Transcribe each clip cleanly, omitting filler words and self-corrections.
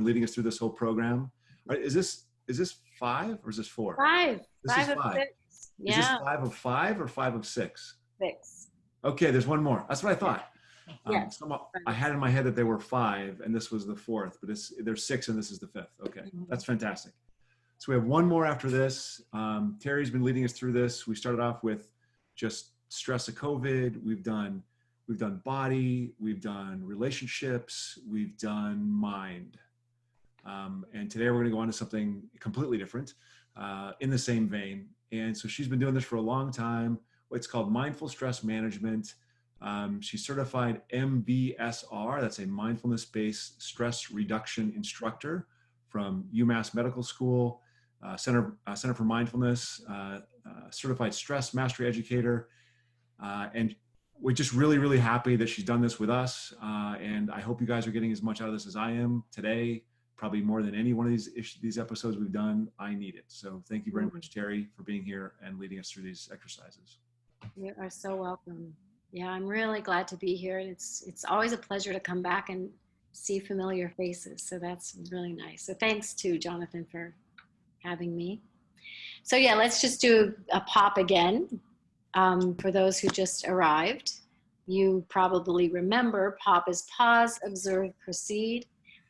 been leading us through this whole program. All right, is this 5 or is this 4? Five. This Five is of 5. 6. Yeah. Is this 5 of 5 or 5 of 6? 6. Okay, there's one more. That's what I thought. Yes. I had in my head that there were 5 and this was the 4th, but there's 6 and this is the 5th. Okay, that's fantastic. So we have one more after this. Terry's been leading us through this. We started off with just stress of COVID. We've done body, we've done relationships, we've done mind. And today we're going to go on to something completely different in the same vein. And so she's been doing this for a long time. It's called Mindful Stress Management. She's certified MBSR. That's a mindfulness-based stress reduction instructor from UMass Medical School, Center for Mindfulness, certified stress mastery educator. And we're just really, really happy that she's done this with us. And I hope you guys are getting as much out of this as I am today. Probably more than any one of these episodes we've done. I need it. So thank you very much, Terry, for being here and leading us through these exercises. You are so welcome. Yeah, I'm really glad to be here. It's always a pleasure to come back and see familiar faces. So that's really nice. So thanks to Jonathan for having me. So yeah, let's just do a pop again. For those who just arrived, you probably remember pop is pause, observe, proceed.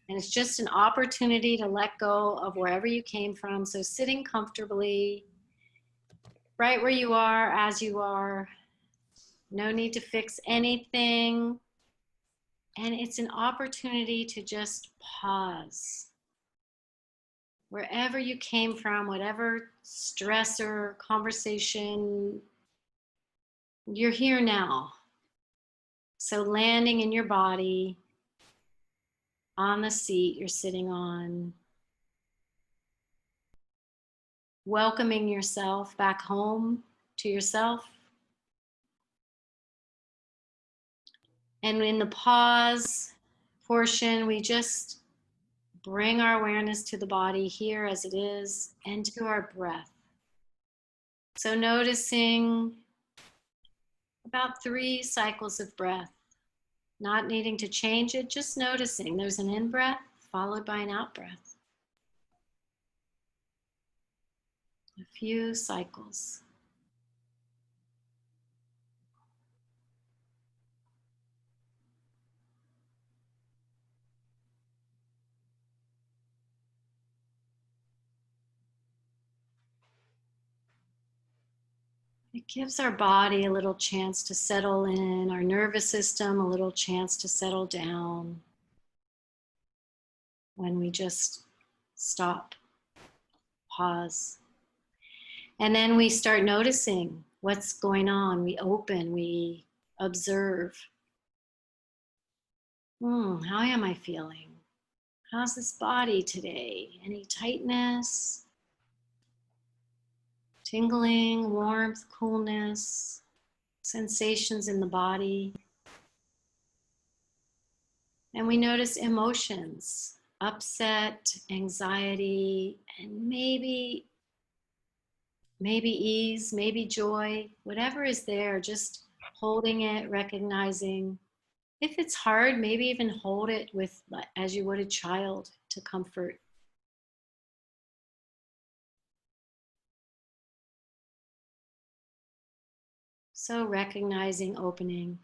And it's just an opportunity to let go of wherever you came from. So sitting comfortably, right where you are, as you are. No need to fix anything. And it's an opportunity to just pause. Wherever you came from, whatever stressor, conversation, you're here now. So landing in your body, on the seat you're sitting on, welcoming yourself back home to yourself. And in the pause portion, we just bring our awareness to the body here as it is and to our breath. So noticing about 3 cycles of breath, not needing to change it, just noticing there's an in-breath followed by an out-breath. A few cycles. It gives our body a little chance to settle in, our nervous system a little chance to settle down when we just stop, pause. And then we start noticing what's going on. We open, we observe. How am I feeling? How's this body today? Any tightness? Tingling, warmth, coolness, sensations in the body. And we notice emotions, upset, anxiety, and maybe ease, maybe joy, whatever is there, just holding it, recognizing. If it's hard, maybe even hold it with, as you would a child, to comfort. So recognizing, opening,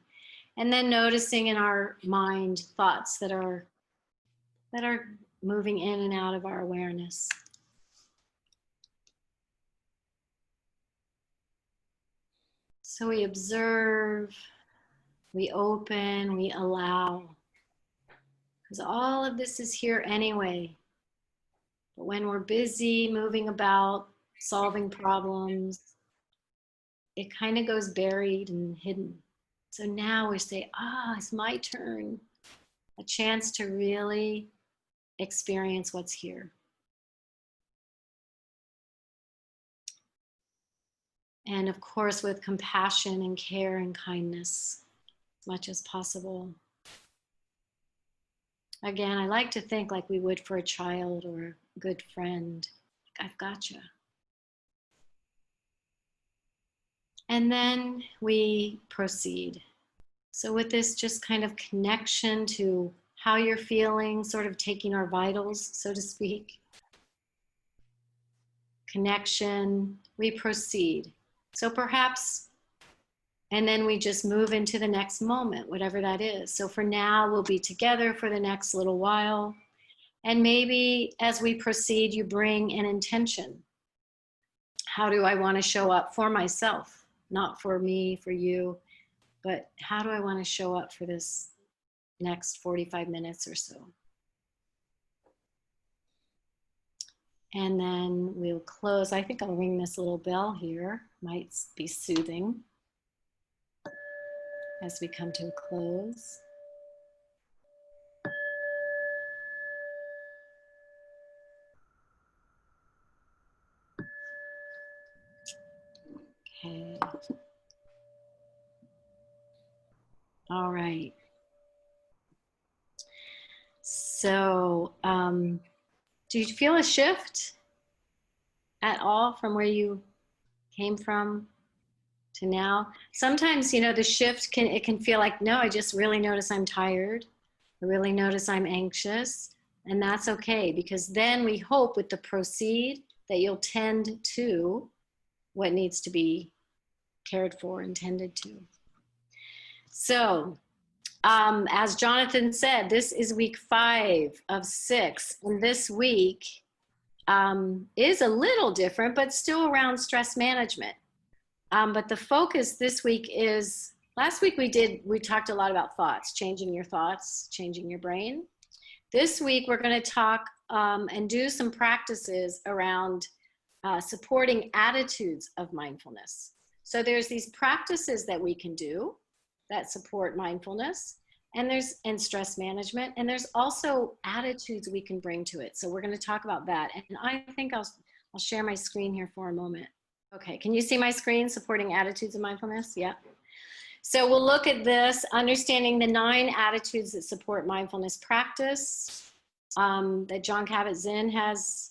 and then noticing in our mind thoughts that are moving in and out of our awareness. So we observe, we open, we allow, because all of this is here anyway. But when we're busy moving about, solving problems, it kind of goes buried and hidden. So now we say, it's my turn. A chance to really experience what's here. And of course, with compassion and care and kindness, as much as possible. Again, I like to think like we would for a child or a good friend. I've got you. And then we proceed. So with this just kind of connection to how you're feeling, sort of taking our vitals, so to speak. Connection, we proceed. So perhaps, and then we just move into the next moment, whatever that is. So for now, we'll be together for the next little while. And maybe as we proceed, you bring an intention. How do I want to show up for myself? Not for me, for you, but how do I want to show up for this next 45 minutes or so? And then we'll close. I think I'll ring this little bell here. Might be soothing as we come to a close. Okay. All right. So, do you feel a shift at all from where you came from to now? Sometimes, you know, the shift can feel like, no, I just really notice I'm tired. I really notice I'm anxious. And that's okay, because then we hope with the proceed that you'll tend to what needs to be cared for and tended to. So, as Jonathan said, this is week 5 of 6. And this week is a little different, but still around stress management. But the focus this week is, last week we talked a lot about thoughts, changing your thoughts, changing your brain. This week we're going to talk and do some practices around supporting attitudes of mindfulness. So there's these practices that we can do that support mindfulness, and stress management, and there's also attitudes we can bring to it. So we're going to talk about that, and I think I'll share my screen here for a moment. Okay, can you see my screen, supporting attitudes of mindfulness? Yeah. So we'll look at this, understanding the 9 attitudes that support mindfulness practice that Jon Kabat-Zinn has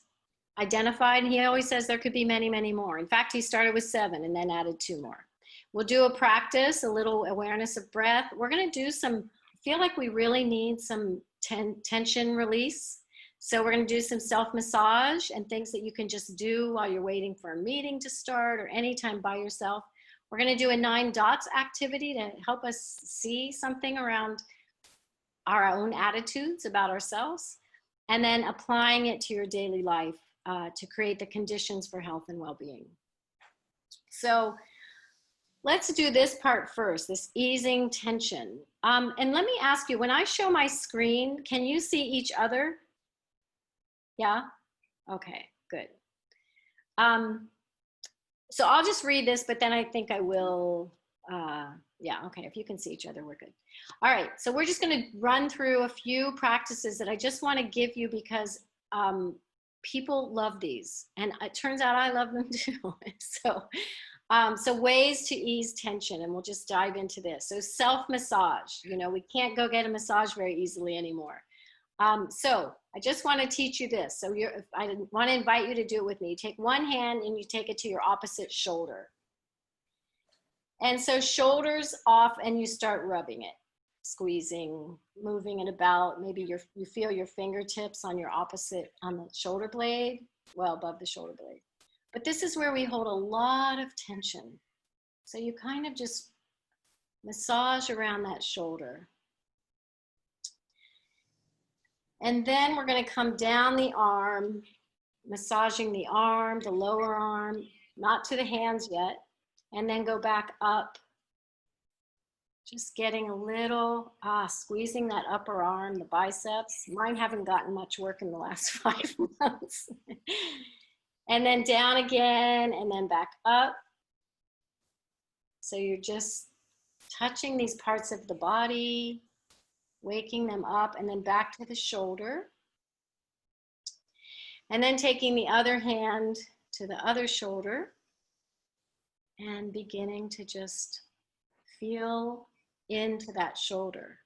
identified. And he always says there could be many, many more. In fact, he started with 7 and then added 2 more. We'll do a practice, a little awareness of breath. We're going to do some, I feel like we really need some tension release. So we're going to do some self-massage and things that you can just do while you're waiting for a meeting to start or anytime by yourself. We're going to do a 9 dots activity to help us see something around our own attitudes about ourselves, and then applying it to your daily life to create the conditions for health and well-being. So let's do this part first, this easing tension. And let me ask you, when I show my screen, can you see each other? Yeah? Okay, good. So I'll just read this, but then I think I will, yeah, okay, if you can see each other, we're good. All right, so we're just gonna run through a few practices that I just wanna give you because people love these, and it turns out I love them too. So ways to ease tension, and we'll just dive into this. So self-massage, you know, we can't go get a massage very easily anymore. So I just want to teach you this. So I want to invite you to do it with me. You take one hand and you take it to your opposite shoulder. And so shoulders off, and you start rubbing it, squeezing, moving it about. Maybe you feel your fingertips on your opposite, on the shoulder blade, well above the shoulder blade. But this is where we hold a lot of tension. So you kind of just massage around that shoulder. And then we're going to come down the arm, massaging the arm, the lower arm, not to the hands yet, and then go back up. Just getting a little, squeezing that upper arm, the biceps. Mine haven't gotten much work in the last 5 months. And then down again, and then back up. So you're just touching these parts of the body, waking them up, and then back to the shoulder. And then taking the other hand to the other shoulder and beginning to just feel into that shoulder.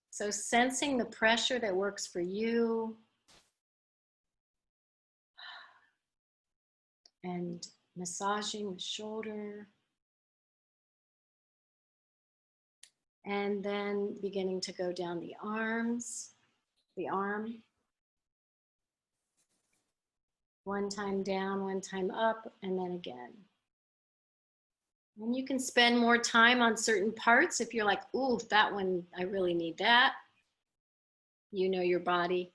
So sensing the pressure that works for you, and massaging the shoulder. And then beginning to go down the arms, the arm. One time down, one time up, and then again. And you can spend more time on certain parts if you're like, ooh, that one, I really need that. You know your body.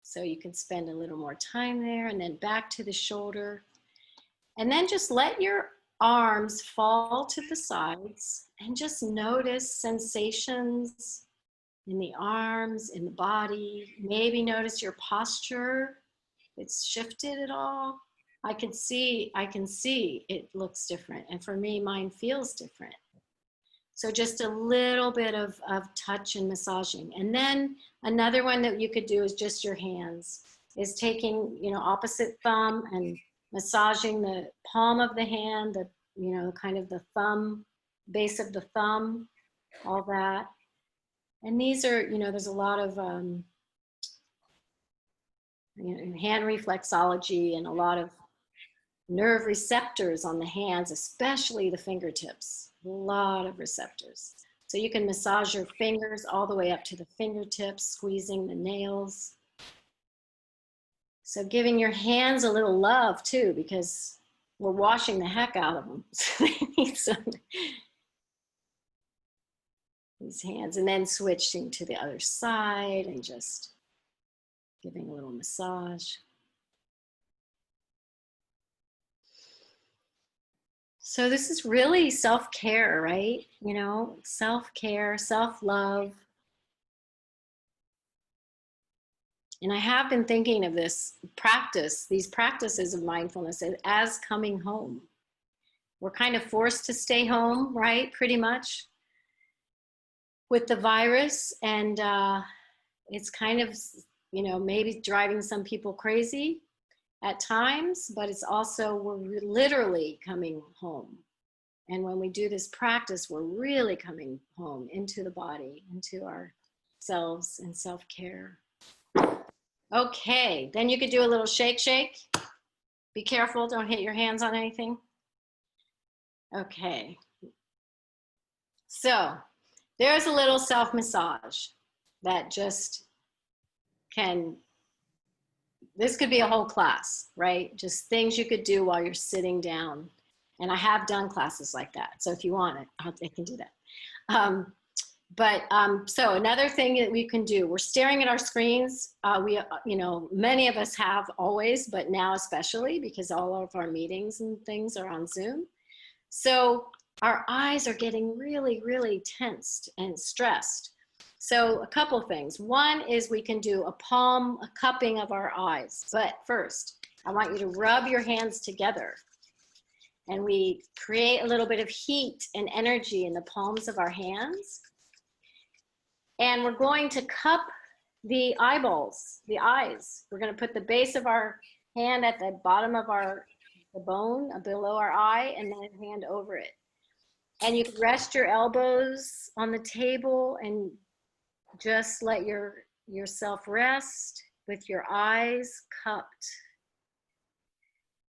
So you can spend a little more time there, and then back to the shoulder. And then just let your arms fall to the sides and just notice sensations in the arms, in the body. Maybe notice your posture. It's shifted at all. I can see it looks different. And for me, mine feels different. So just a little bit of touch and massaging. And then another one that you could do is just your hands, is taking, opposite thumb and massaging the palm of the hand, kind of the thumb, base of the thumb, all that. And these are, there's a lot of hand reflexology and a lot of nerve receptors on the hands, especially the fingertips, a lot of receptors. So you can massage your fingers all the way up to the fingertips, squeezing the nails. So giving your hands a little love too, because we're washing the heck out of them. So they need some, these hands, and then switching to the other side and just giving a little massage. So this is really self-care, right? Self-care, self-love. And I have been thinking of these practices of mindfulness as coming home. We're kind of forced to stay home, right? Pretty much with the virus. And it's kind of, maybe driving some people crazy at times, but it's also, we're literally coming home. And when we do this practice, we're really coming home into the body, into ourselves and self-care. Okay, then you could do a little shake, shake. Be careful, don't hit your hands on anything. Okay. So there's a little self-massage that just this could be a whole class, right? Just things you could do while you're sitting down. And I have done classes like that. So if you want it, I can do that. So another thing that we can do, we're staring at our screens. Many of us have always, but now especially because all of our meetings and things are on Zoom. So our eyes are getting really, really tensed and stressed. So a couple things. One is we can do a cupping of our eyes. But first, I want you to rub your hands together. And we create a little bit of heat and energy in the palms of our hands. And we're going to cup the eyeballs, the eyes. We're going to put the base of our hand at the bottom of the bone below our eye, and then a hand over it. And you can rest your elbows on the table and just let yourself rest with your eyes cupped,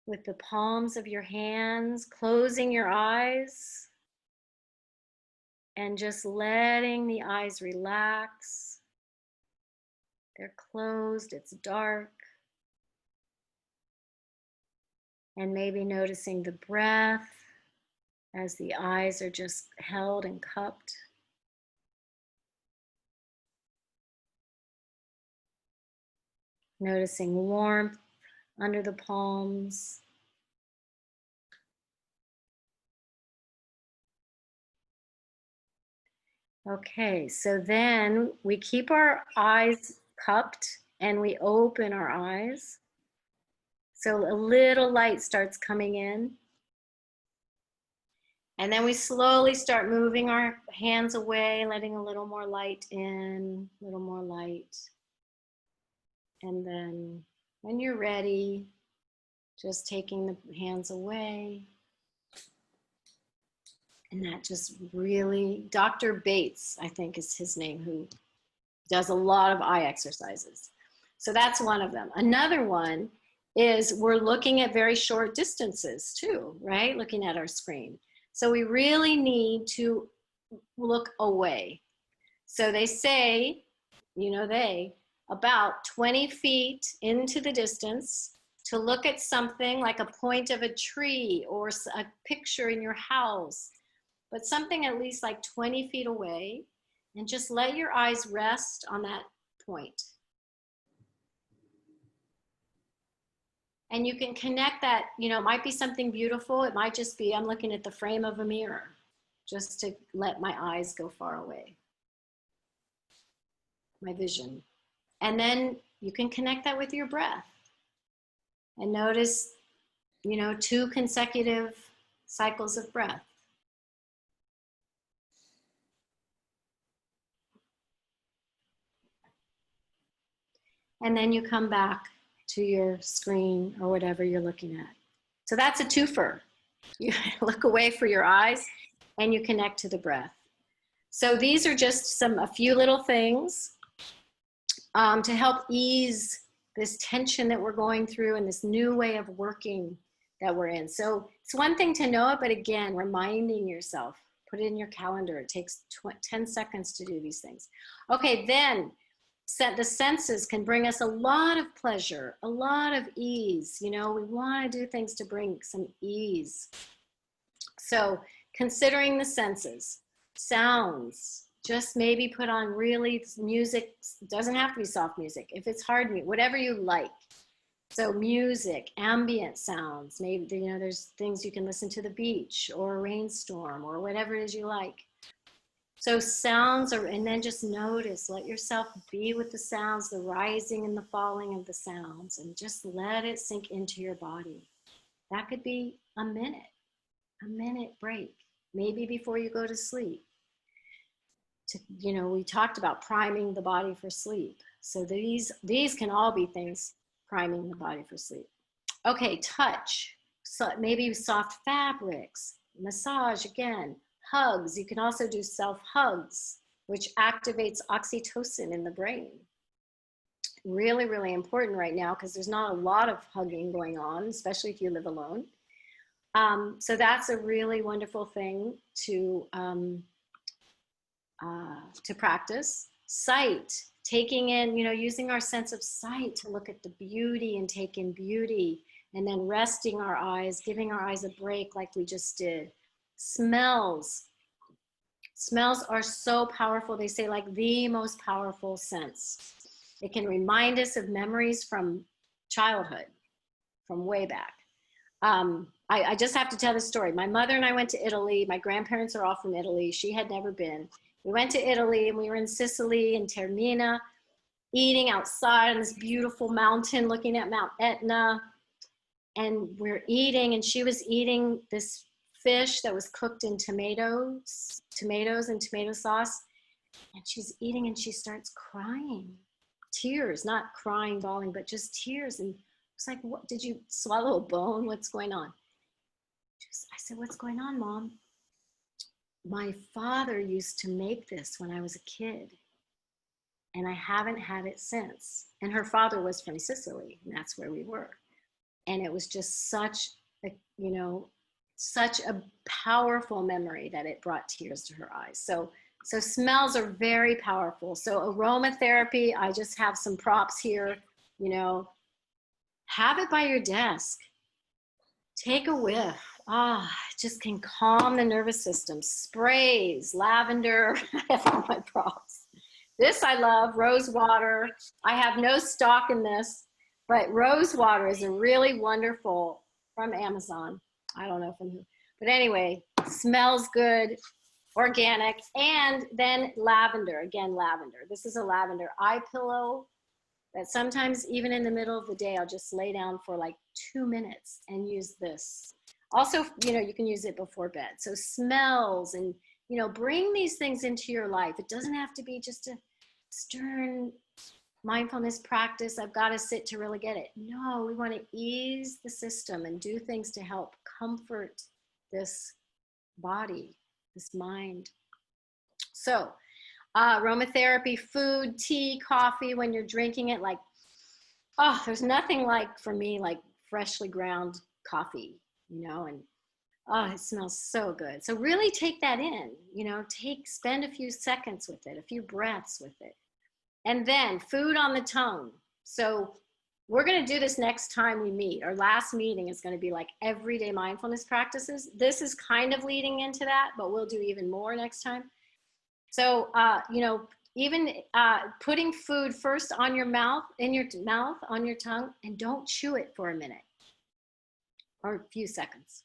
with the palms of your hands, closing your eyes and just letting the eyes relax. They're closed, it's dark. And maybe noticing the breath as the eyes are just held and cupped. Noticing warmth under the palms. Okay, so then we keep our eyes cupped and we open our eyes. So a little light starts coming in. And then we slowly start moving our hands away, letting a little more light in, a little more light. And then when you're ready, just taking the hands away. And that just really, Dr. Bates, I think is his name, who does a lot of eye exercises. So that's one of them. Another one is we're looking at very short distances too, right? Looking at our screen. So we really need to look away. So they say, about 20 feet into the distance to look at something like a point of a tree or a picture in your house, but something at least like 20 feet away, and just let your eyes rest on that point. And you can connect that, you know, it might be something beautiful. It might just be, I'm looking at the frame of a mirror, just to let my eyes go far away, my vision. And then you can connect that with your breath and notice, you know, 2 consecutive cycles of breath. And then you come back to your screen or whatever you're looking at. So that's a twofer. You look away for your eyes and you connect to the breath. So these are just a few little things to help ease this tension that we're going through and this new way of working that we're in. So it's one thing to know it, but again, reminding yourself, put it in your calendar. It takes 10 seconds to do these things. Okay, then the senses can bring us a lot of pleasure, a lot of ease. You know, we want to do things to bring some ease. So considering the senses, sounds, just maybe put on really music. It doesn't have to be soft music. If it's hard music, whatever you like. So music, ambient sounds, maybe, you know, there's things you can listen to the beach or a rainstorm or whatever it is you like. So sounds are, and then just notice, let yourself be with the sounds, the rising and the falling of the sounds, and just let it sink into your body. That could be a minute break, maybe before you go to sleep. You know, we talked about priming the body for sleep. So these can all be things priming the body for sleep. Okay, touch. So maybe soft fabrics, massage again. Hugs, you can also do self-hugs, which activates oxytocin in the brain. Really, really important right now because there's not a lot of hugging going on, especially if you live alone. So that's a really wonderful thing to practice. Sight, taking in, you know, using our sense of sight to look at the beauty and take in beauty, and then resting our eyes, giving our eyes a break like we just did. Smells are so powerful. They say like the most powerful sense. It can remind us of memories from childhood, from way back. I just have to tell this story. My mother and I went to Italy. My grandparents are all from Italy. She had never been. We went to Italy and we were in Sicily and Taormina, eating outside on this beautiful mountain, looking at Mount Etna. And we're eating, and she was eating this fish that was cooked in tomatoes and tomato sauce. And she's eating and she starts crying. Tears, not crying, bawling, but just tears. And it's like, what, did you swallow a bone? What's going on? I said, what's going on, Mom? My father used to make this when I was a kid, and I haven't had it since. And her father was from Sicily, and that's where we were. And it was just such a, you know, such a powerful memory that it brought tears to her eyes. So smells are very powerful. So aromatherapy, I just have some props here, you know, have it by your desk. Take a whiff. It just can calm the nervous system. Sprays, lavender, I have all my props. This I love, rose water. I have no stock in this, but rose water is a really wonderful, from Amazon. I don't know from who, but anyway, smells good, organic. And then lavender, again, lavender. This is a lavender eye pillow that sometimes even in the middle of the day, I'll just lay down for like 2 minutes and use this. Also, you know, you can use it before bed. So smells, and, you know, bring these things into your life. It doesn't have to be just a stern mindfulness practice. I've got to sit to really get it. No, we want to ease the system and do things to help comfort this body, this mind. So aromatherapy, food, tea, coffee, when you're drinking it, like, oh, there's nothing like, for me, like freshly ground coffee, you know, and oh, it smells so good. So really take that in, you know, spend a few seconds with it, a few breaths with it. And then food on the tongue. So we're going to do this next time we meet. Our last meeting is going to be like everyday mindfulness practices. This is kind of leading into that, but we'll do even more next time. So, you know, even putting food first on your mouth, in your mouth, on your tongue, and don't chew it for a minute or a few seconds.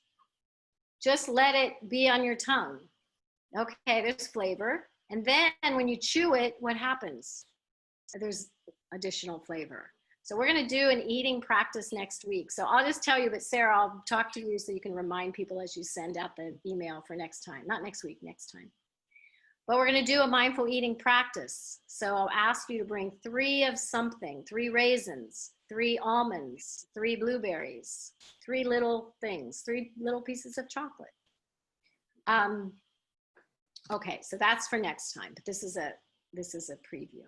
Just let it be on your tongue. Okay, there's flavor. And then when you chew it, what happens? There's additional flavor. So we're going to do an eating practice next week. So I'll just tell you, but Sarah, I'll talk to you so you can remind people as you send out the email for next time. Not next week, next time. But we're going to do a mindful eating practice. So I'll ask you to bring 3 of something, 3 raisins, 3 almonds, 3 blueberries, 3 little things, 3 little pieces of chocolate. Okay, so that's for next time, but this is a preview.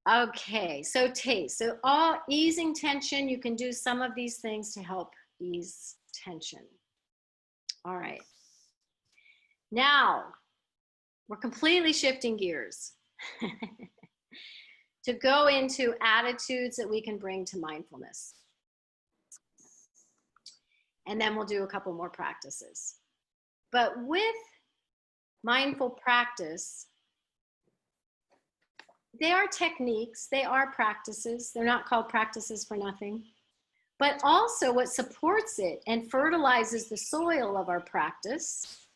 Okay, so taste. So all easing tension, you can do some of these things to help ease tension. All right. Now, we're completely shifting gears to go into attitudes that we can bring to mindfulness. And then we'll do a couple more practices. But with mindful practice, they are techniques, they are practices. They're not called practices for nothing. But also what supports it and fertilizes the soil of our practice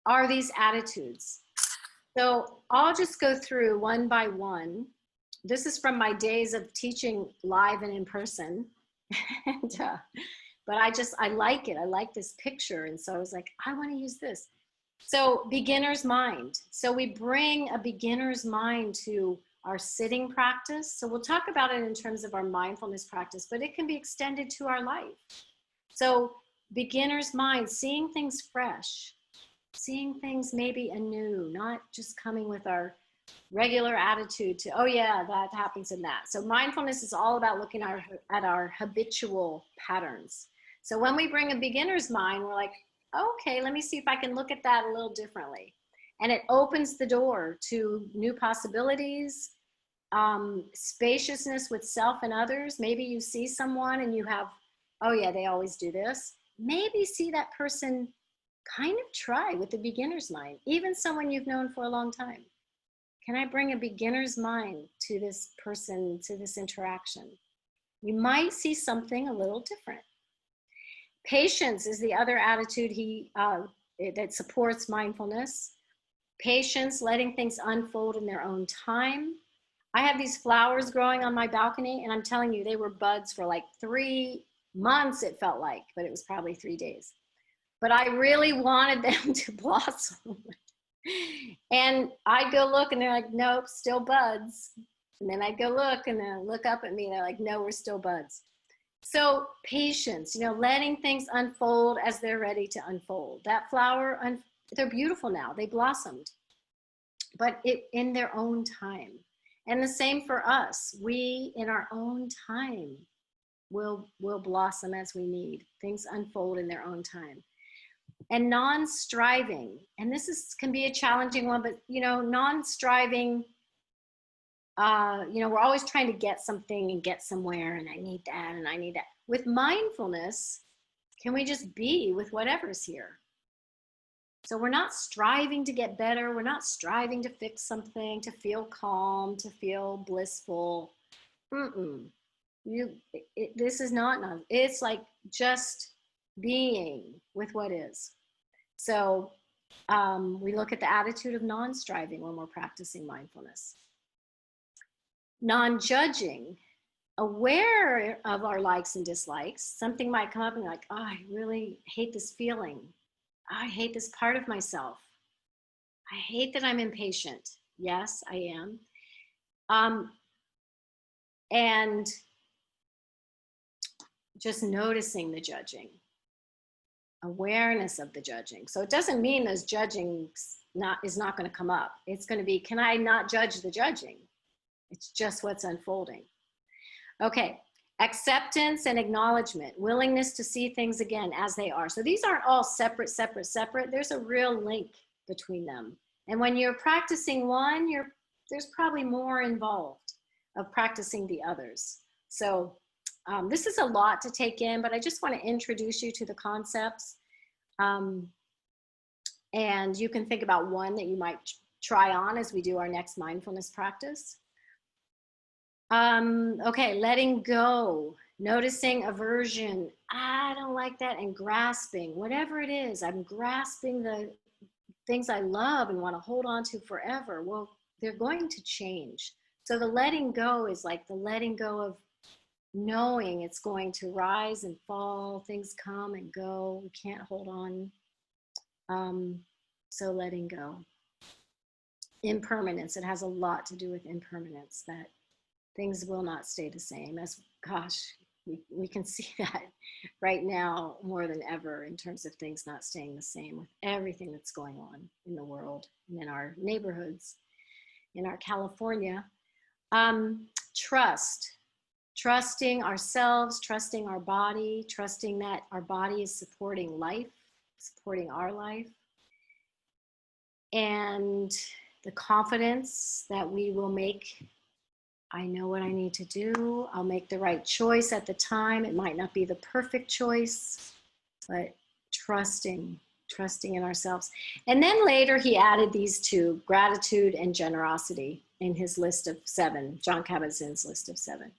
are these attitudes. So I'll just go through one by one. This is from my days of teaching live and in person. But I like it. I like this picture. And so I was like, I want to use this. So beginner's mind. So we bring a beginner's mind to our sitting practice. So we'll talk about it in terms of our mindfulness practice, but it can be extended to our life. So beginner's mind, seeing things fresh, seeing things maybe anew, not just coming with our regular attitude to, oh yeah, that happens in that. So mindfulness is all about looking at our habitual patterns. So when we bring a beginner's mind, we're like, okay, let me see if I can look at that a little differently. And it opens the door to new possibilities, spaciousness with self and others. Maybe you see someone and you have, oh yeah, they always do this. Maybe see that person kind of try with the beginner's mind, even someone you've known for a long time. Can I bring a beginner's mind to this person, to this interaction? You might see something a little different. Patience is the other attitude that supports mindfulness. Patience, letting things unfold in their own time. I have these flowers growing on my balcony, and I'm telling you, they were buds for like 3 months, it felt like, but it was probably 3 days. But I really wanted them to blossom. And I'd go look, and they're like, nope, still buds. And then I'd go look, and then look up at me, and they're like, no, we're still buds. So patience, letting things unfold as they're ready to unfold. That flower, they're beautiful now. They blossomed, but in their own time. And the same for us. We, in our own time, will blossom as we need. Things unfold in their own time. And non-striving, and this can be a challenging one, but non-striving, we're always trying to get something and get somewhere, and I need that and I need that. With mindfulness, can we just be with whatever's here? So we're not striving to get better. We're not striving to fix something, to feel calm, to feel blissful. This is not, it's like just being with what is. So we look at the attitude of non-striving when we're practicing mindfulness. Non-judging, aware of our likes and dislikes. Something might come up and like, oh, I really hate this feeling. Oh, I hate this part of myself. I hate that I'm impatient. Yes, I am. And just noticing the judging, awareness of the judging. So it doesn't mean those judging is not going to come up. It's going to be, can I not judge the judging? It's just what's unfolding. Okay, acceptance and acknowledgement, willingness to see things again as they are. So these aren't all separate. There's a real link between them. And when you're practicing one, there's probably more involved of practicing the others. So this is a lot to take in, but I just want to introduce you to the concepts. And you can think about one that you might try on as we do our next mindfulness practice. Okay, letting go, noticing aversion. I don't like that, and grasping, whatever it is, I'm grasping the things I love and want to hold on to forever. Well, they're going to change. So the letting go is like the letting go of knowing it's going to rise and fall, things come and go, we can't hold on. So letting go. Impermanence, it has a lot to do with impermanence, that things will not stay the same. As, gosh, we can see that right now more than ever in terms of things not staying the same with everything that's going on in the world and in our neighborhoods, in our California. Trusting ourselves, trusting our body, trusting that our body is supporting life, supporting our life. And the confidence that we will make, I know what I need to do. I'll make the right choice at the time. It might not be the perfect choice, but trusting in ourselves. And then later he added these two, gratitude and generosity, in his list of 7, Jon Kabat-Zinn's list of 7.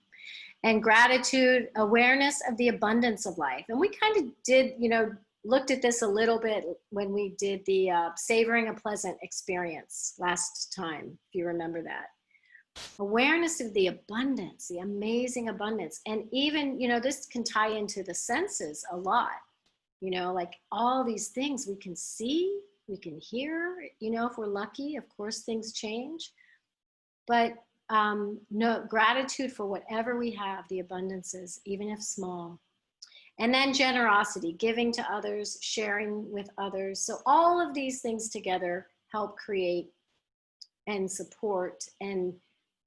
And gratitude, awareness of the abundance of life. And we kind of did, looked at this a little bit when we did the savoring a pleasant experience last time, if you remember that. Awareness of the abundance, the amazing abundance. And even, this can tie into the senses a lot. Like all these things we can see, we can hear, if we're lucky, of course, things change. But no, gratitude for whatever we have, the abundances, even if small. And then generosity, giving to others, sharing with others. So all of these things together help create and support and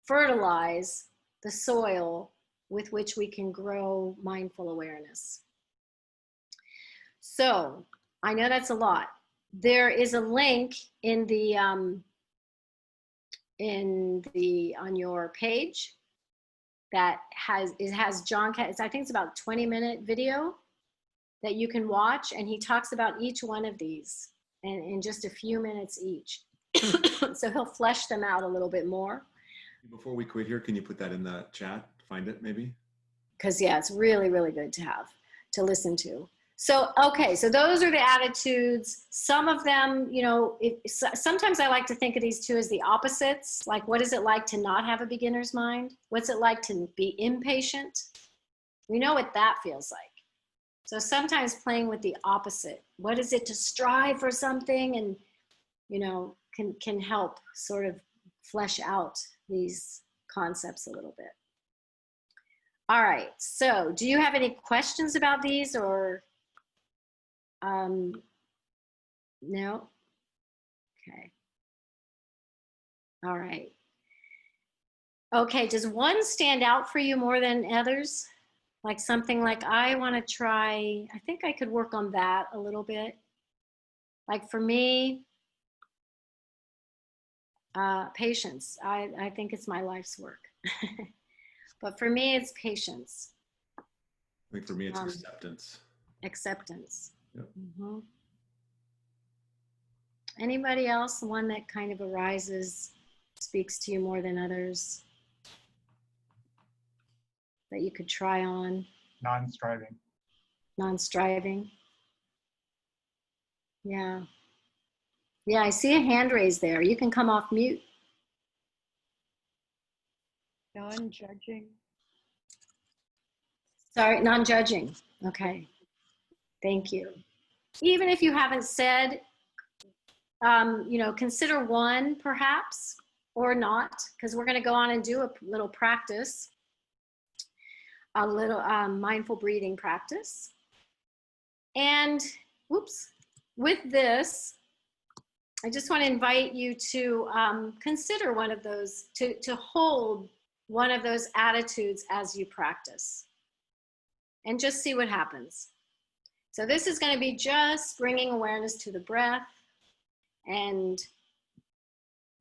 fertilize the soil with which we can grow mindful awareness. So I know that's a lot. There is a link in the on your page that has Jon, I think it's about a 20-minute video that you can watch, and he talks about each one of these in just a few minutes each. So he'll flesh them out a little bit more. Before we quit here, can you put that in the chat? Find it maybe? Because yeah, it's really, really good to listen to. So, okay, so those are the attitudes. Some of them, sometimes I like to think of these two as the opposites. Like, what is it like to not have a beginner's mind? What's it like to be impatient? We know what that feels like. So sometimes playing with the opposite. What is it to strive for something? And, can help sort of flesh out these concepts a little bit. All right, so do you have any questions about these or? No? Okay. All right. Okay, does one stand out for you more than others? Like something like, I want to try, I think I could work on that a little bit. Like for me, patience. I think it's my life's work. But for me, it's patience. I think for me, it's acceptance. Acceptance. Yep. Mm-hmm. Anybody else? One that kind of arises, speaks to you more than others, that you could try on? Non-striving. Non-striving. Yeah. Yeah, I see a hand raised there. You can come off mute. Non-judging. Sorry, non-judging. Okay. Thank you. Even if you haven't said, consider one perhaps, or not, because we're going to go on and do a little practice, a little mindful breathing practice. And, whoops, with this, I just want to invite you to consider one of those, to hold one of those attitudes as you practice, and just see what happens. So this is going to be just bringing awareness to the breath and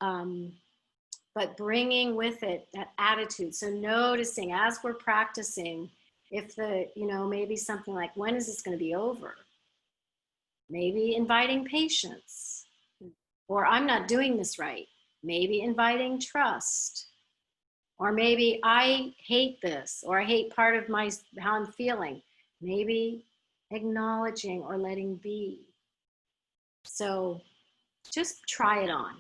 but bringing with it that attitude. So noticing as we're practicing, if maybe something like, when is this going to be over? Maybe inviting patience, or I'm not doing this right. Maybe inviting trust, or maybe I hate this, or I hate part of how I'm feeling. Maybe acknowledging or letting be. So just trying it on.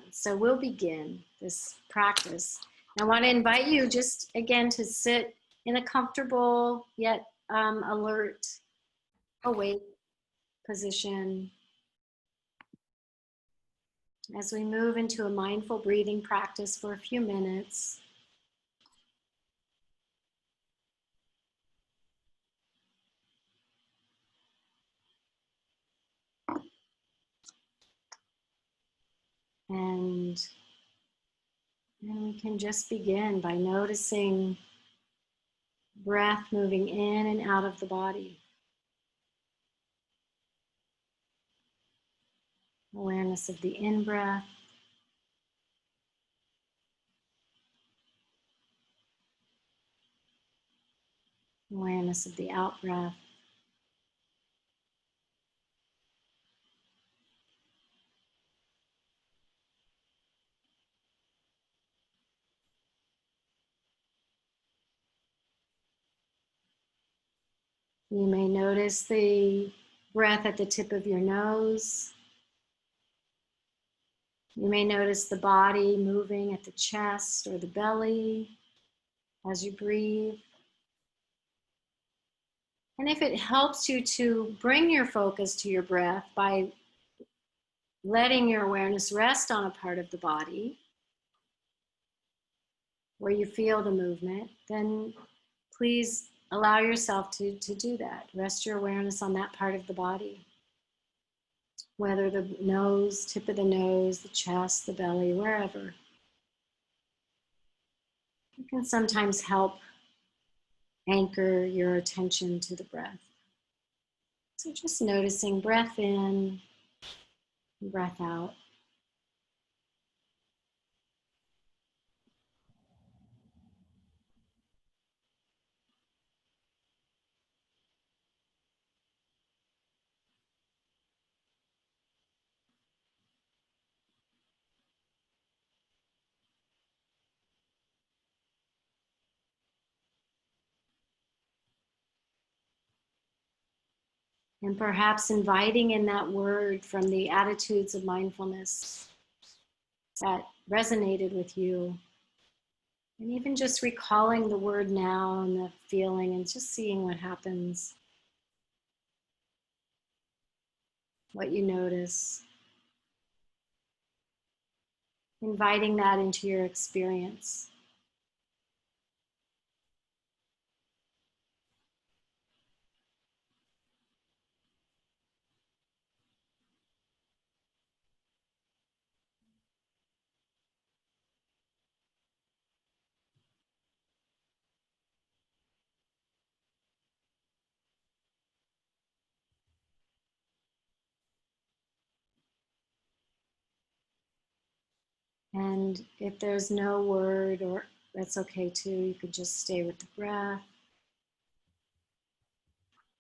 So we'll begin this practice. I want to invite you just again to sit in a comfortable yet alert, awake position as we move into a mindful breathing practice for a few minutes. And we can just begin by noticing breath moving in and out of the body. Awareness of the in-breath. Awareness of the out-breath. You may notice the breath at the tip of your nose. You may notice the body moving at the chest or the belly as you breathe. And if it helps you to bring your focus to your breath by letting your awareness rest on a part of the body where you feel the movement, then please allow yourself to do that. Rest your awareness on that part of the body. Whether the nose, tip of the nose, the chest, the belly, wherever. It can sometimes help anchor your attention to the breath. So just noticing breath in, breath out. And perhaps inviting in that word from the attitudes of mindfulness that resonated with you. And even just recalling the word now and the feeling and just seeing what happens. What you notice. Inviting that into your experience. And if there's no word, or that's okay too, you could just stay with the breath.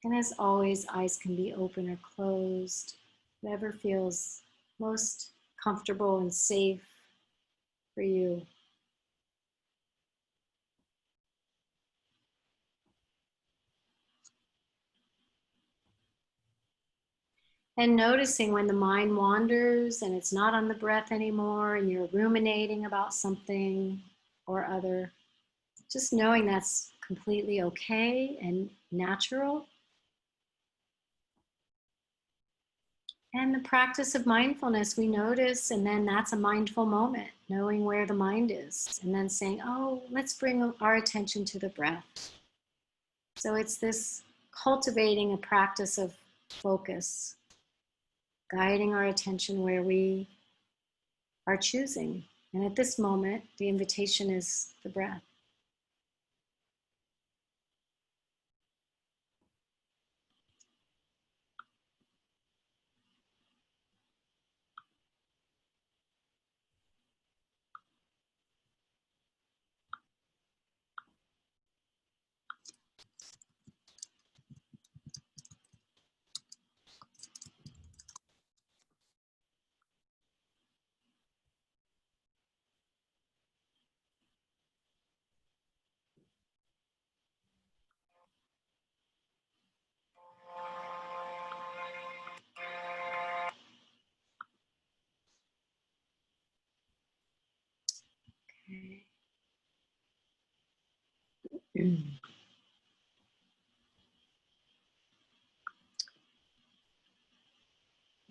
And as always, eyes can be open or closed, whatever feels most comfortable and safe for you. And noticing when the mind wanders and it's not on the breath anymore and you're ruminating about something or other, just knowing that's completely okay and natural. And the practice of mindfulness, we notice, and then that's a mindful moment, knowing where the mind is, and then saying, oh, let's bring our attention to the breath. So it's this cultivating a practice of focus, guiding our attention where we are choosing. And at this moment, the invitation is the breath.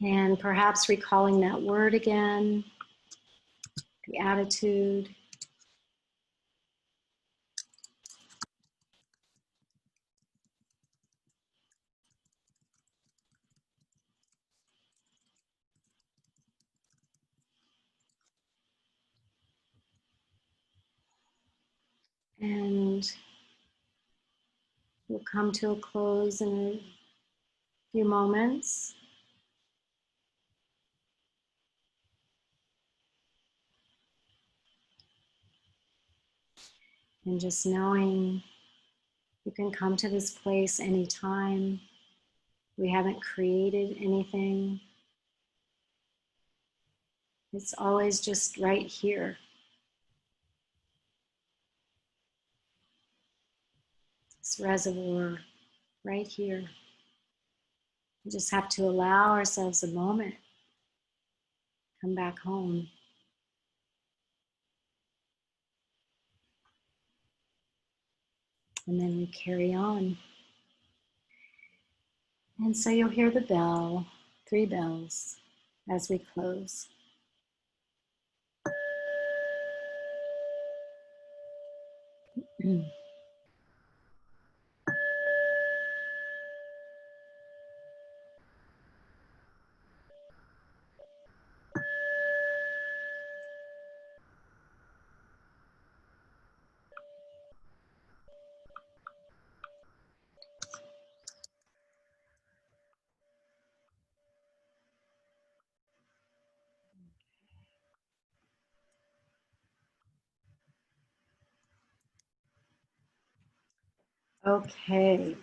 And perhaps recalling that word again, the attitude. And we'll come to a close in a few moments. And just knowing you can come to this place anytime. We haven't created anything. It's always just right here. This reservoir right here. We just have to allow ourselves a moment. Come back home. And then we carry on. And so you'll hear the bell, 3 bells, as we close. Okay.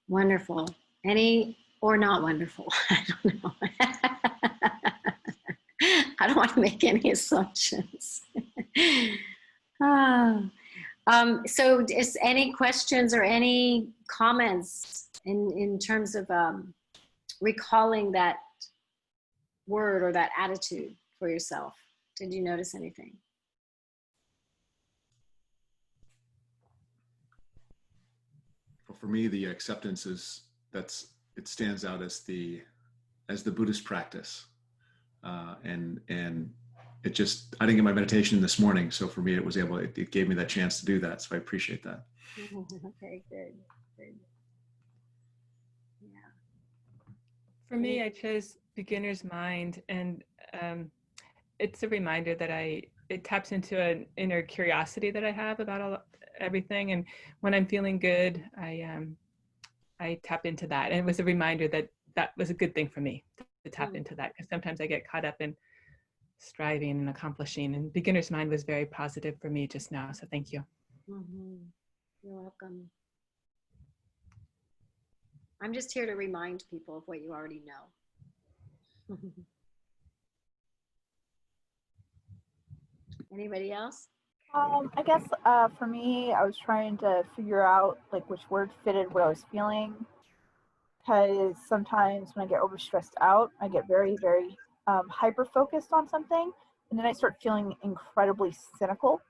Wonderful. Any or not wonderful? I don't know. I don't want to make any assumptions. So is any questions or any comments in terms of recalling that word or that attitude for yourself? Did you notice anything? Well, for me, the acceptance is it stands out as the Buddhist practice, and it just, I didn't get my meditation this morning, so for me it gave me that chance to do that, so I appreciate that. Okay, good. Yeah. For me, I chose beginner's mind, and it's a reminder that it taps into an inner curiosity that I have about everything, and when I'm feeling good, I tap into that, and it was a reminder that was a good thing for me to tap into that, because sometimes I get caught up in striving and accomplishing, and beginner's mind was very positive for me just now, so thank you. You're welcome. I'm just here to remind people of what you already know. Anybody else? I guess for me, I was trying to figure out like which word fitted what I was feeling, because sometimes when I get overstressed out, I get very, very hyper focused on something, and then I start feeling incredibly cynical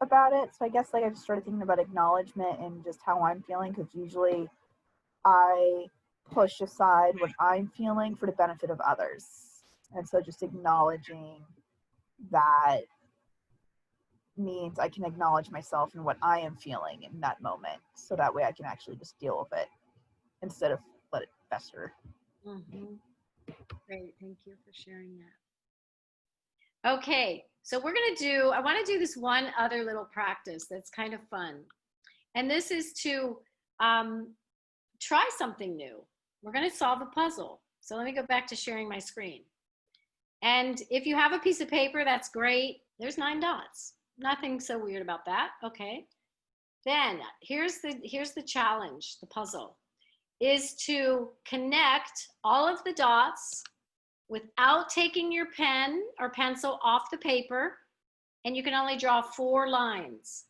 about it. So I guess like I just started thinking about acknowledgement and just how I'm feeling, because usually I push aside what I'm feeling for the benefit of others, and so just acknowledging that means I can acknowledge myself and what I am feeling in that moment, so that way I can actually just deal with it instead of let it fester. Great, thank you for sharing that. Okay, so I want to do this one other little practice that's kind of fun. And this is to try something new. We're going to solve a puzzle. So let me go back to sharing my screen. And if you have a piece of paper, that's great. There's 9 dots. Nothing so weird about that. Okay. Then here's the challenge, the puzzle, is to connect all of the dots without taking your pen or pencil off the paper. And you can only draw 4 lines.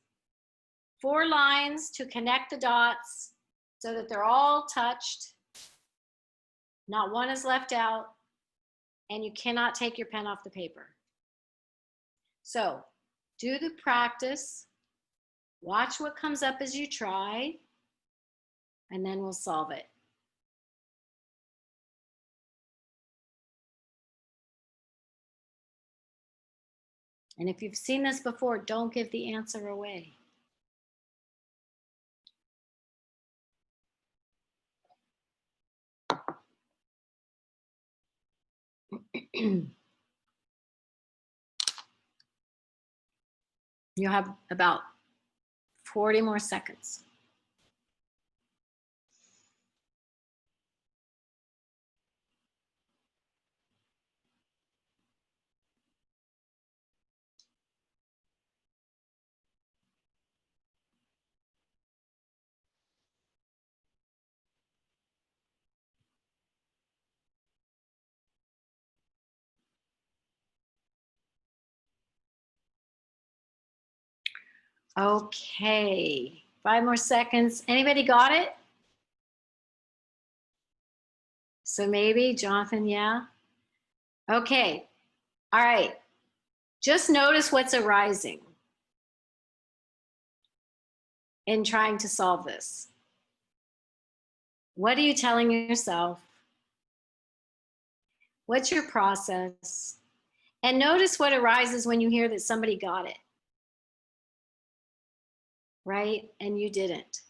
4 lines to connect the dots so that they're all touched. Not one is left out. And you cannot take your pen off the paper. So do the practice. Watch what comes up as you try. and then we'll solve it. And if you've seen this before, don't give the answer away. You have about 40 more seconds. Okay, 5 more seconds. Anybody got it? So maybe, Jonathan, yeah? Okay, all right. Just notice what's arising in trying to solve this. What are you telling yourself? What's your process? And notice what arises when you hear that somebody got it, right? And you didn't,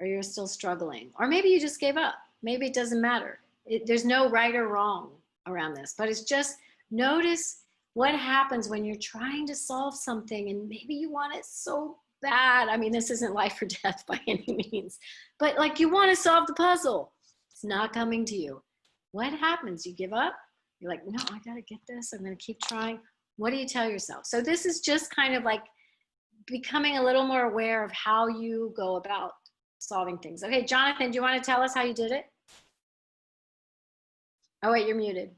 or you're still struggling, or maybe you just gave up. Maybe it doesn't matter. There's no right or wrong around this, but it's just notice what happens when you're trying to solve something and maybe you want it so bad. I mean, this isn't life or death by any means, but like you want to solve the puzzle. It's not coming to you. What happens? You give up? You're like, no, I got to get this. I'm going to keep trying. What do you tell yourself? So this is just kind of like becoming a little more aware of how you go about solving things. Okay, Jonathan, do you want to tell us how you did it? Oh, wait, you're muted.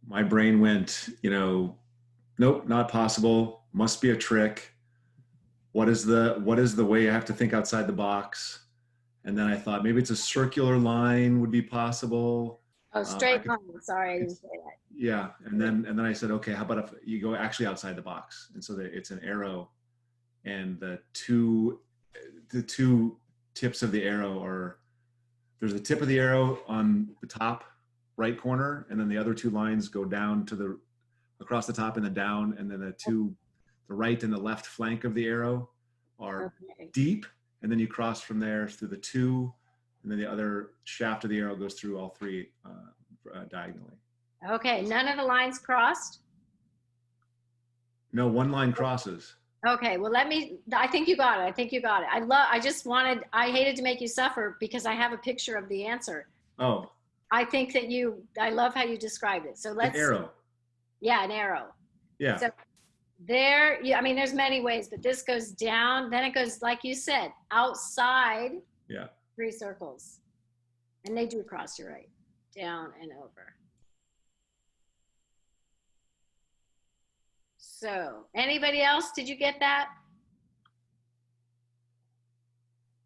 My brain went, nope, not possible. Must be a trick. What is the way I have to think outside the box? And then I thought maybe it's a circular line would be possible. Oh, straight line. Sorry, I didn't say that. Yeah, and then I said, okay, how about if you go actually outside the box? And so it's an arrow, and the two tips of the arrow are, there's a tip of the arrow on the top right corner, and then the other two lines go down to across the top and then down, and then the right and the left flank of the arrow are deep, and then you cross from there through the two, and then the other shaft of the arrow goes through all three diagonally. Okay, none of the lines crossed? No, one line crosses. Okay, well, I think you got it. I hated to make you suffer because I have a picture of the answer. Oh. I think that I love how you described it. So let's. An arrow. Yeah, an arrow. Yeah. So there, I mean, there's many ways, but this goes down, then it goes, like you said, outside. Yeah. 3 circles. And they do cross, you're right. Down and over. So, anybody else? Did you get that?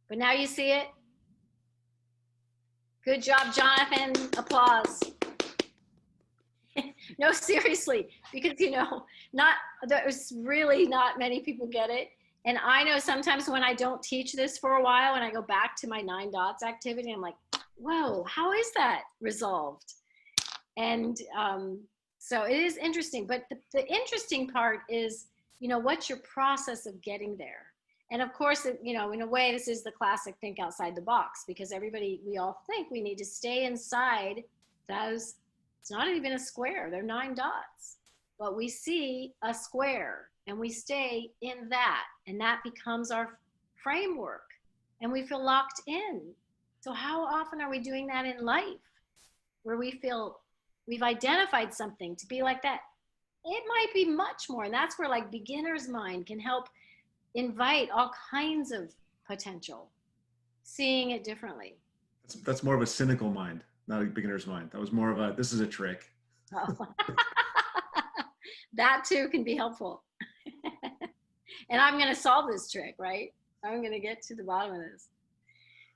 But now you see it? Good job, Jonathan. Applause. No, seriously, because there's really not many people get it. And I know sometimes when I don't teach this for a while and I go back to my 9 dots activity, I'm like, whoa, how is that resolved? And so it is interesting, but the interesting part is, what's your process of getting there? And of course, in a way, this is the classic think outside the box, because we all think we need to stay inside those. It's not even a square, they're 9 dots, but we see a square and we stay in that, and that becomes our framework and we feel locked in. So how often are we doing that in life, where we feel we've identified something to be like that? It might be much more, and that's where like beginner's mind can help invite all kinds of potential, seeing it differently. That's more of a cynical mind, not a beginner's mind. That was more of this is a trick. Oh. That too can be helpful. And I'm going to solve this trick, right? I'm going to get to the bottom of this.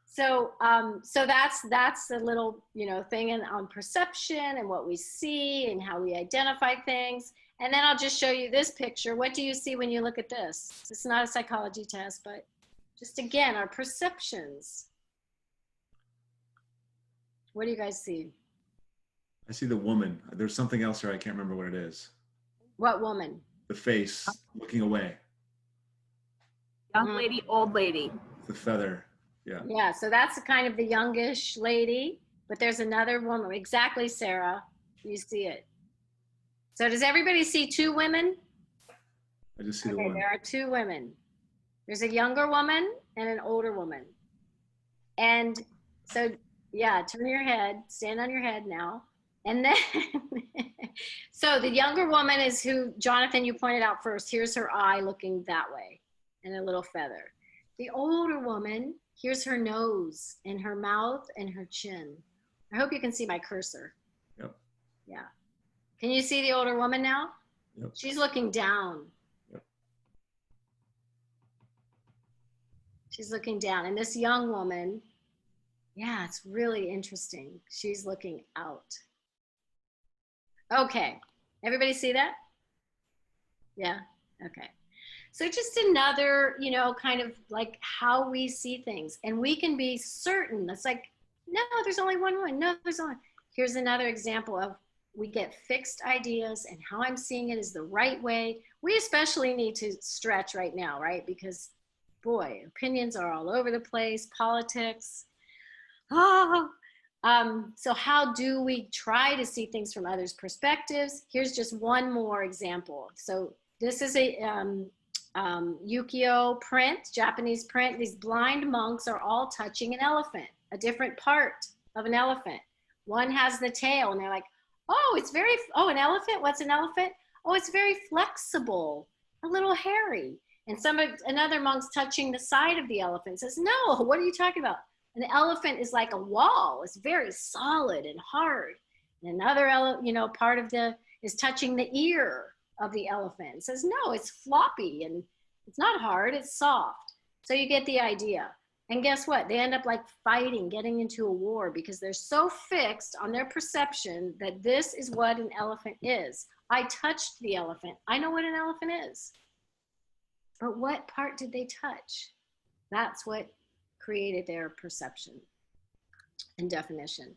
So that's a little, thing on perception and what we see and how we identify things. And then I'll just show you this picture. What do you see when you look at this? It's not a psychology test, but Just again, our perceptions. What do you guys see? I see the woman. There's something else here. I can't remember what it is. What woman? The face looking away. Young lady, old lady. The feather. Yeah. Yeah, so that's kind of the youngish lady, but there's another woman. Exactly, Sarah. You see it. So does everybody see two women? I just see the Okay, one. there are two women. There's a younger woman and an older woman. And so, yeah, turn your head, stand on your head now. And then, so the younger woman is who, Jonathan, you pointed out first. Here's her eye looking that way and a little feather. The older woman, here's her nose and her mouth and her chin. I hope you can see my cursor. Yep. Yeah. Can you see the older woman now? Yep. She's looking down. Yep. She's looking down. And this young woman, yeah, it's really interesting. She's looking out. Okay. Everybody see that? Yeah. Okay. So just another, you know, kind of like how we see things. And we can be certain. It's like, no, there's only one way. No, there's only. Here's another example of we get fixed ideas and how I'm seeing it is the right way. We especially need to stretch right now, right? Because, boy, opinions are all over the place, politics. Oh, so how do we try to see things from others' perspectives? Here's just one more example. So this is a ukiyo print, Japanese print. These blind monks are all touching an elephant, a different part of an elephant. One has the tail, and they're like, oh, it's very, oh, an elephant? What's an elephant? Oh, it's very flexible, a little hairy. And another monk's touching the side of the elephant, says, no, what are you talking about? An elephant is like a wall. It's very solid and hard. And another, part of is touching the ear of the elephant. It says, no, it's floppy and it's not hard, it's soft. So you get the idea. And guess what? They end up like fighting, getting into a war because they're so fixed on their perception that this is what an elephant is. I touched the elephant. I know what an elephant is. But what part did they touch? That's what created their perception and definition.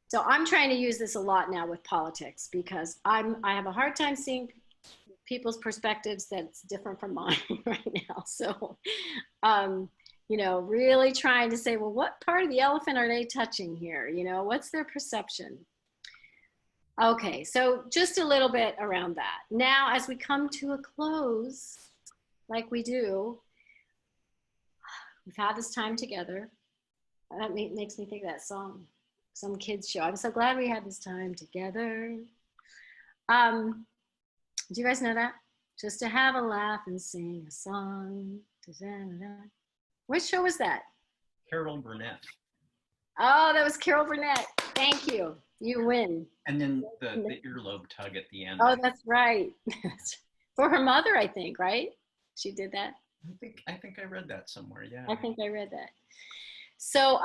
So I'm trying to use this a lot now with politics because I have a hard time seeing people's perspectives that's different from mine right now. So, really trying to say, well, what part of the elephant are they touching here? What's their perception? Okay, so just a little bit around that. Now, as we come to a close, like we do, we've had this time together. That makes me think of that song, some kids show. I'm so glad we had this time together. Do you guys know that? Just to have a laugh and sing a song. Da-da-da-da. Which show was that? Carol Burnett. Oh, that was Carol Burnett. Thank you. You win. And then the earlobe tug at the end. Oh, that's right. For her mother, I think, right? She did that. I think I read that somewhere. Yeah. I think I read that. So,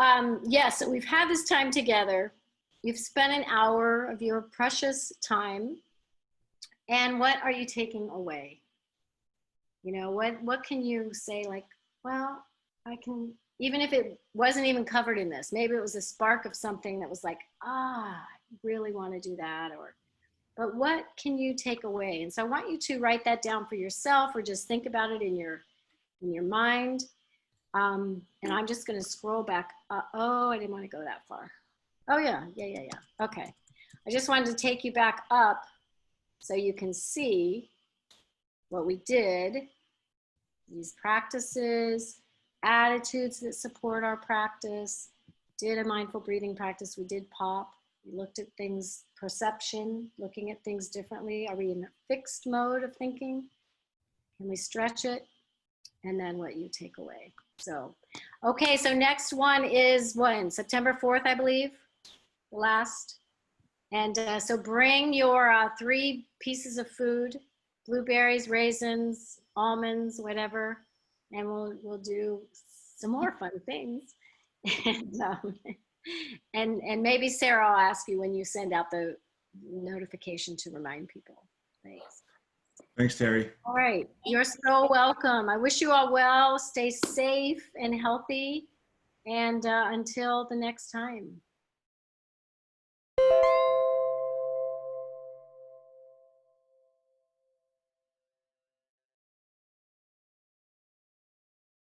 so we've had this time together. You've spent an hour of your precious time. And what are you taking away? What can you say like, well, I can, even if it wasn't even covered in this, maybe it was a spark of something that was like, I really want to do that, but what can you take away? And so I want you to write that down for yourself or just think about it in your mind. And I'm just going to scroll back. I didn't want to go that far. Oh yeah. Okay. I just wanted to take you back up so you can see what we did, these practices, attitudes that support our practice, did a mindful breathing practice, we did pop, we looked at things, perception, looking at things differently. Are we in a fixed mode of thinking? Can we stretch it? And then what you take away. So, okay, so next one is when? September 4th, I believe, the last. And so bring your 3 pieces of food, blueberries, raisins, almonds, whatever, and we'll do some more fun things. And maybe Sarah, I'll ask you when you send out the notification to remind people. Thanks. Thanks, Terry. All right. You're so welcome. I wish you all well. Stay safe and healthy. And until the next time.